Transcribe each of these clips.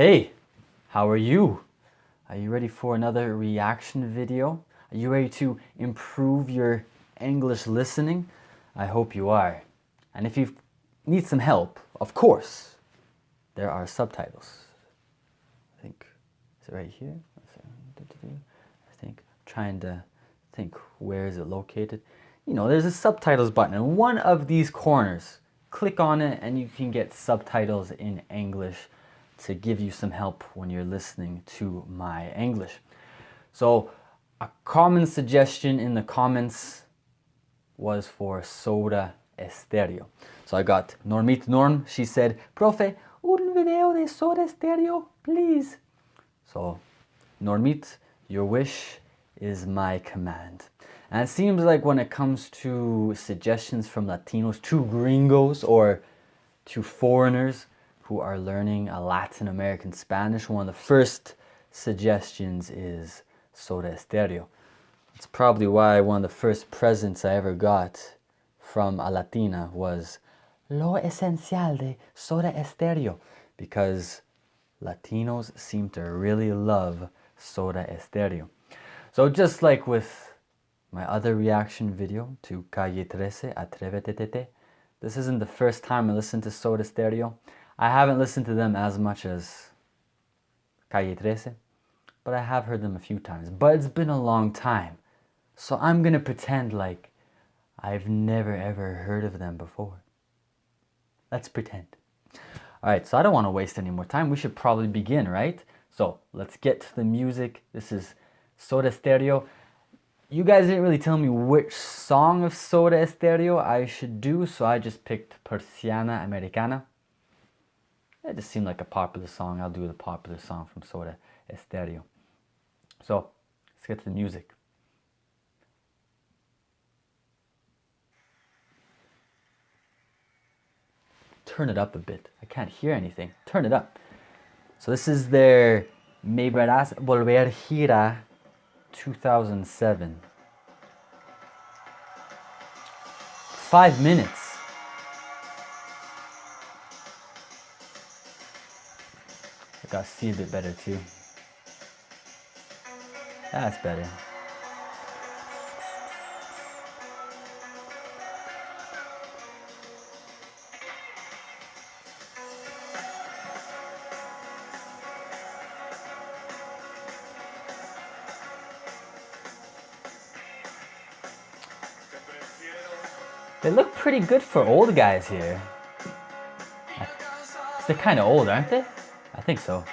Hey, how are you? Are you ready for another reaction video? Are you ready to improve your English listening? I hope you are. And if you need some help, of course, there are subtitles. I think, is it right here? I think, trying to think, where is it located? You know, there's a subtitles button in one of these corners. Click on it and you can get subtitles in English to give you some help when you're listening to my English. So a common suggestion in the comments was for Soda Stereo. So I got Normit Norm. She said, Profe, un video de Soda Stereo, please. So Normit, your wish is my command. And it seems like when it comes to suggestions from Latinos, to gringos or to foreigners who are learning a Latin American Spanish, one of the first suggestions is Soda Stereo. It's probably why one of the first presents I ever got from a Latina was Lo Esencial de Soda Stereo, because Latinos seem to really love Soda Stereo. So just like with my other reaction video to Calle 13, Atrévete, this isn't the first time I listened to Soda Stereo. I haven't listened to them as much as Calle 13, but I have heard them a few times. But it's been a long time, so I'm gonna pretend like I've never ever heard of them before. Let's pretend. Alright, so I don't want to waste any more time. We should probably begin, right? So let's get to the music. This is Soda Stereo. You guys didn't really tell me which song of Soda Stereo I should do, so I just picked Persiana Americana. It just seemed like a popular song. I'll do the popular song from Soda Stereo. So let's get to the music. Turn it up a bit. I can't hear anything. Turn it up. So this is their Me Verás Volver Gira 2007. 5 minutes. I gotta see a bit better too. That's better. They look pretty good for old guys here. They're kind of old, aren't they? I think so.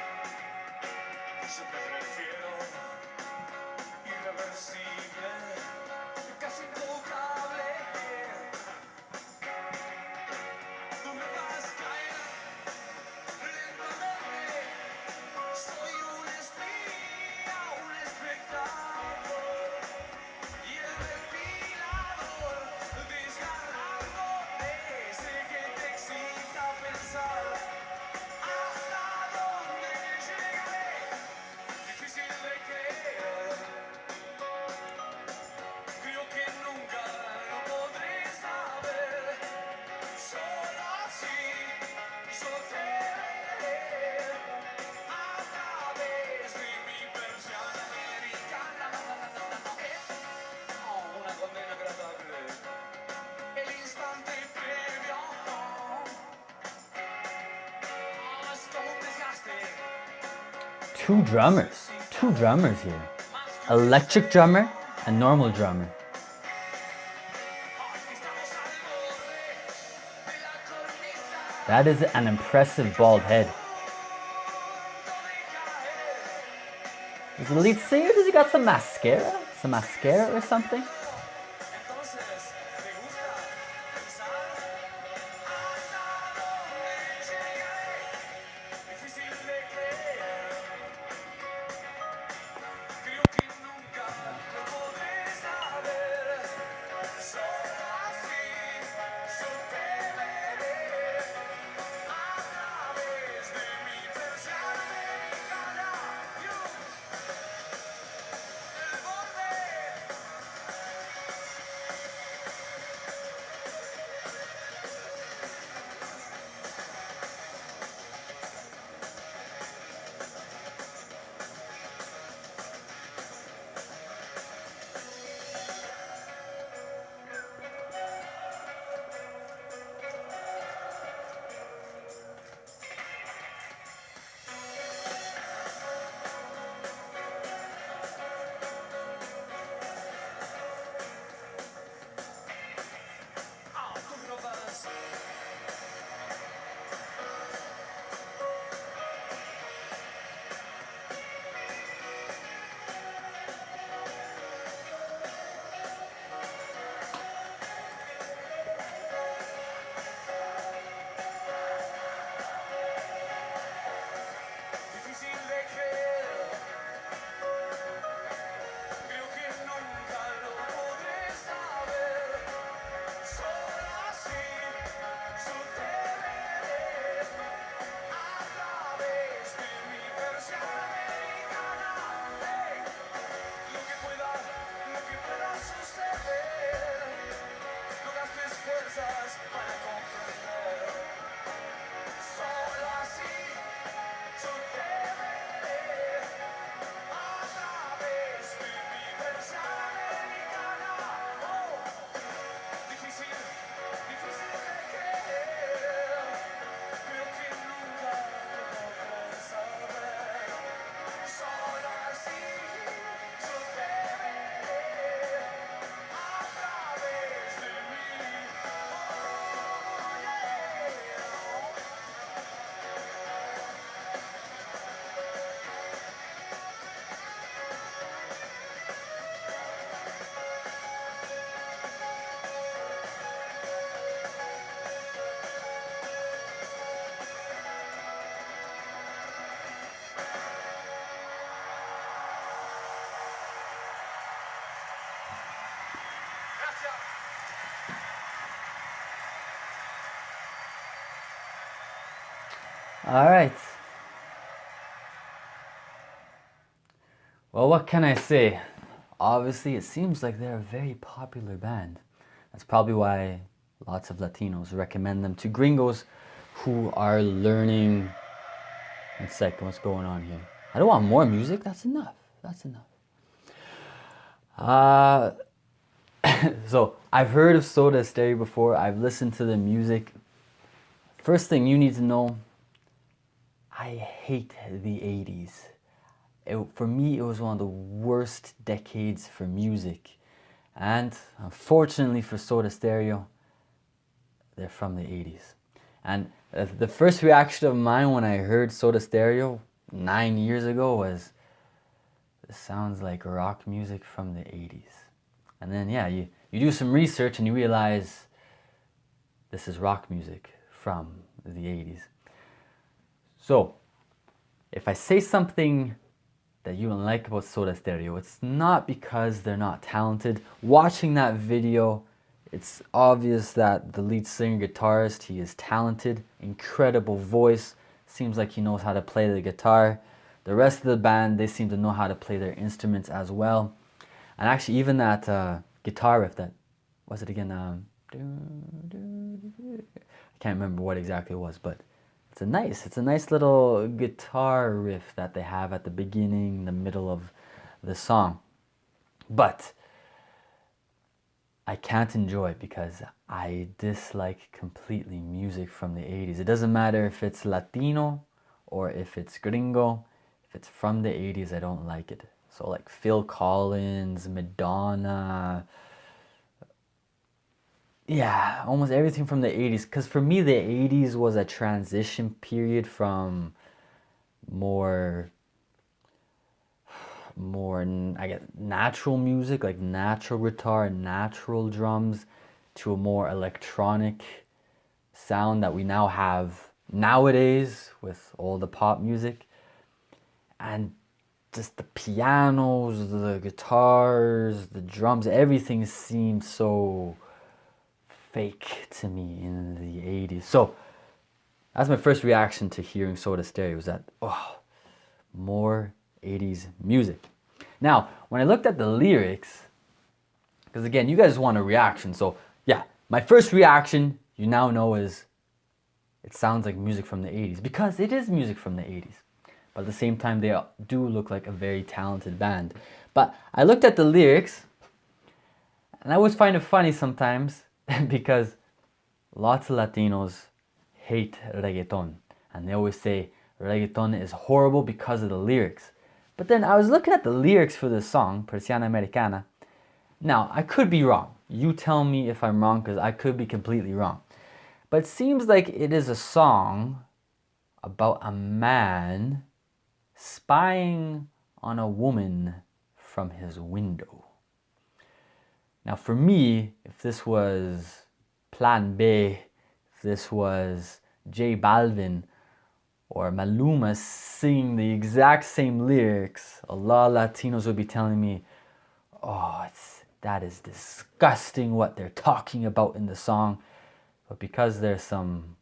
Two drummers here. Electric drummer and normal drummer. That is an impressive bald head. Is the lead singer, does he got some mascara? Some mascara or something? All right. Well, what can I say? Obviously, it seems like they're a very popular band. That's probably why lots of Latinos recommend them to gringos who are learning. One second, what's going on here? I don't want more music. That's enough. That's enough. So I've heard of Soda Stereo before. I've listened to the music. First thing you need to know, I hate the 80s. For me, it was one of the worst decades for music. And unfortunately for Soda Stereo, they're from the 80s. And the first reaction of mine when I heard Soda Stereo 9 years ago was, this sounds like rock music from the 80s. And then, yeah, you do some research and you realize this is rock music from the 80s. So, if I say something that you don't like about Soda Stereo, it's not because they're not talented. Watching that video, it's obvious that the lead singer guitarist, he is talented, incredible voice, seems like he knows how to play the guitar. The rest of the band, they seem to know how to play their instruments as well. And actually even that guitar riff, that, what's it again? I can't remember what exactly it was, but it's a nice little guitar riff that they have at the beginning, the middle of the song. But I can't enjoy it because I dislike completely music from the 80s. It doesn't matter if it's Latino or if it's gringo. If it's from the 80s, I don't like it. So like Phil Collins, Madonna, yeah, almost everything from the 80s. Because for me, the 80s was a transition period from more, I guess, natural music, like natural guitar, natural drums, to a more electronic sound that we now have nowadays with all the pop music. And just the pianos, the guitars, the drums, everything seemed so fake to me in the 80s. So that's my first reaction to hearing Soda Stereo, was that, oh, more 80s music. Now, when I looked at the lyrics, because again, you guys want a reaction, so yeah, my first reaction, you now know, is it sounds like music from the 80s, because it is music from the 80s. But at the same time, they do look like a very talented band. But I looked at the lyrics, and I always find it funny sometimes because lots of Latinos hate reggaeton. And they always say reggaeton is horrible because of the lyrics. But then I was looking at the lyrics for this song, Persiana Americana. Now, I could be wrong. You tell me if I'm wrong, because I could be completely wrong. But it seems like it is a song about a man spying on a woman from his window. Now for me, if this was Plan B, if this was J Balvin or Maluma singing the exact same lyrics, a lot of Latinos would be telling me, oh, that is disgusting what they're talking about in the song. But because there's some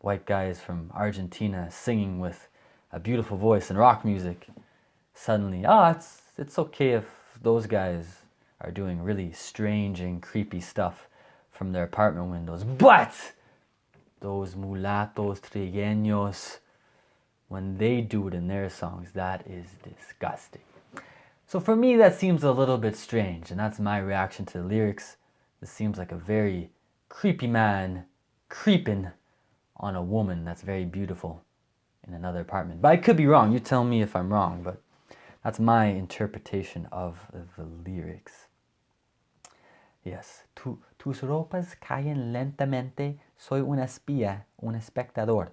white guys from Argentina singing with a beautiful voice and rock music, suddenly, it's okay if those guys are doing really strange and creepy stuff from their apartment windows. But those mulattos, trigueños, when they do it in their songs, that is disgusting. So for me, that seems a little bit strange, and that's my reaction to the lyrics. This seems like a very creepy man creeping on a woman that's very beautiful in another apartment. But I could be wrong. You tell me if I'm wrong, but that's my interpretation of the lyrics. Yes. Tus ropas caen lentamente. Soy una espía, un espectador.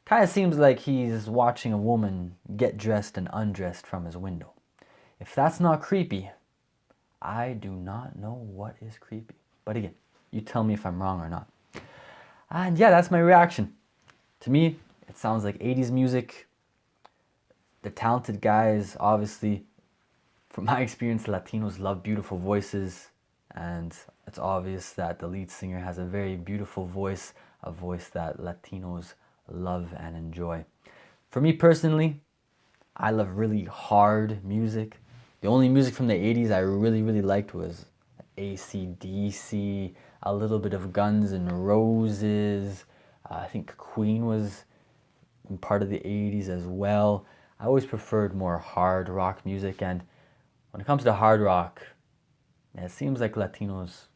Kind of seems like he's watching a woman get dressed and undressed from his window. If that's not creepy, I do not know what is creepy. But again, you tell me if I'm wrong or not. And yeah, that's my reaction. To me, it sounds like 80s music. The talented guys, obviously, from my experience, Latinos love beautiful voices, and it's obvious that the lead singer has a very beautiful voice, a voice that Latinos love and enjoy. For me personally, I love really hard music. The only music from the 80s I really liked was AC/DC, a little bit of Guns N' Roses. I think Queen was part of the 80s as well. I always preferred more hard rock music, and when it comes to hard rock, it seems like Latinos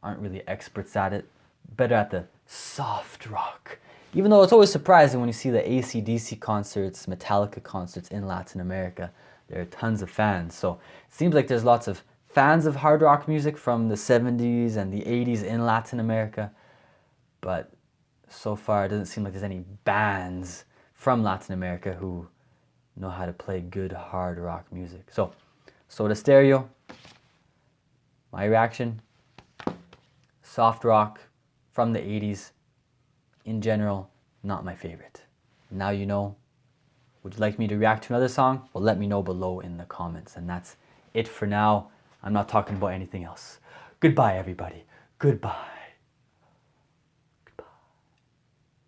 aren't really experts at it. Better at the soft rock. Even though it's always surprising when you see the AC/DC concerts, Metallica concerts in Latin America. There are tons of fans. So it seems like there's lots of fans of hard rock music from the 70s and the 80s in Latin America. But so far it doesn't seem like there's any bands from Latin America who know how to play good hard rock music. So the stereo, my reaction, soft rock from the 80s, in general, not my favorite. Now you know. Would you like me to react to another song? Well, let me know below in the comments. And that's it for now. I'm not talking about anything else. Goodbye, everybody. Goodbye.